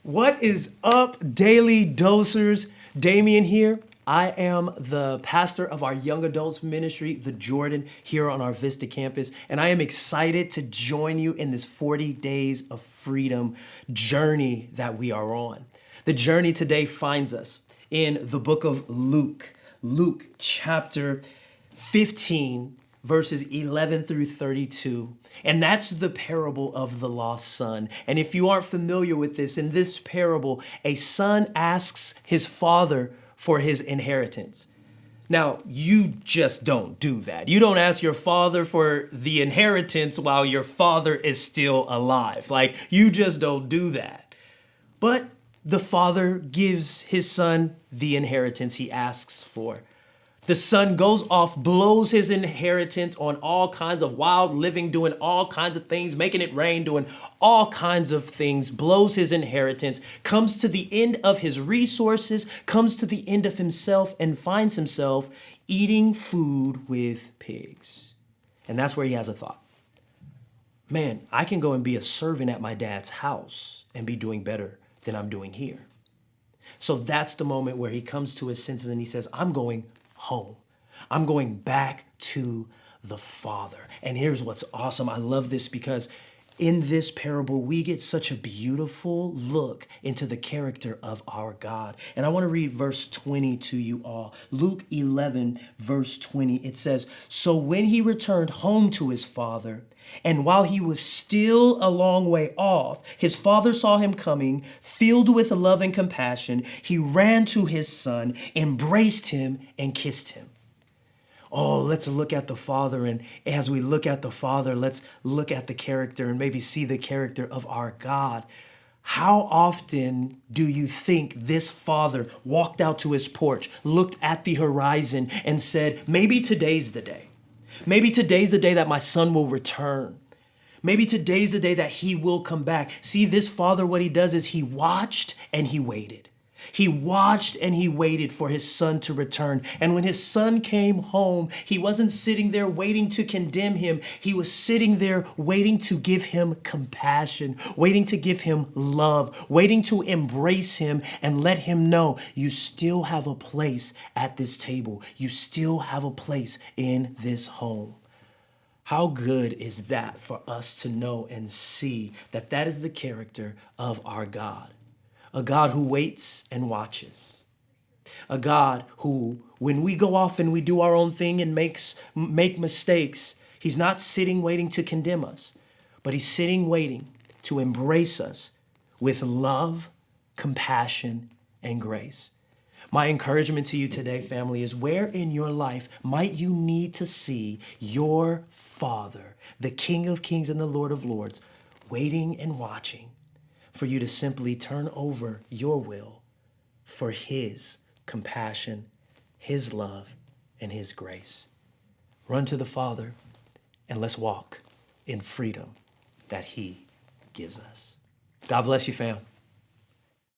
What is up, Daily Dosers? Damean here. I am the pastor of our young adults ministry, The Jordan, here on our Vista campus, and I am excited to join you in this 40 days of freedom journey that we are on. The journey today finds us in the book of Luke, Luke chapter 15, verses 11 through 32. And that's the parable of the lost son. And if you aren't familiar with this, in this parable, a son asks his father for his inheritance. Now, you just don't do that. You don't ask your father for the inheritance while your father is still alive. Like, you just don't do that. But the father gives his son the inheritance he asks for. The son goes off, blows his inheritance on all kinds of wild living, doing all kinds of things, making it rain, doing all kinds of things, blows his inheritance, comes to the end of his resources, comes to the end of himself, and finds himself eating food with pigs. And that's where he has a thought. Man, I can go and be a servant at my dad's house and be doing better than I'm doing here. So that's the moment where he comes to his senses and he says, I'm going home. I'm going back to the Father. And here's what's awesome. I love this because in this parable, we get such a beautiful look into the character of our God. And I want to read verse 20 to you all. Luke 11, verse 20, it says, "So when he returned home to his father, and while he was still a long way off, his father saw him coming, filled with love and compassion. He ran to his son, embraced him, and kissed him." Oh, let's look at the Father. And as we look at the Father, let's look at the character and maybe see the character of our God. How often do you think this father walked out to his porch, looked at the horizon, and said, maybe today's the day. Maybe today's the day that my son will return. Maybe today's the day that he will come back. See, this father, what he does is he watched and he waited. He watched and he waited for his son to return. And when his son came home, he wasn't sitting there waiting to condemn him. He was sitting there waiting to give him compassion, waiting to give him love, waiting to embrace him and let him know you still have a place at this table. You still have a place in this home. How good is that for us to know and see that that is the character of our God? A God who waits and watches. A God who, when we go off and we do our own thing and make mistakes, he's not sitting waiting to condemn us, but he's sitting waiting to embrace us with love, compassion, and grace. My encouragement to you today, family, is where in your life might you need to see your Father, the King of Kings and the Lord of Lords, waiting and watching for you to simply turn over your will for his compassion, his love, and his grace. Run to the Father and let's walk in freedom that he gives us. God bless you, fam.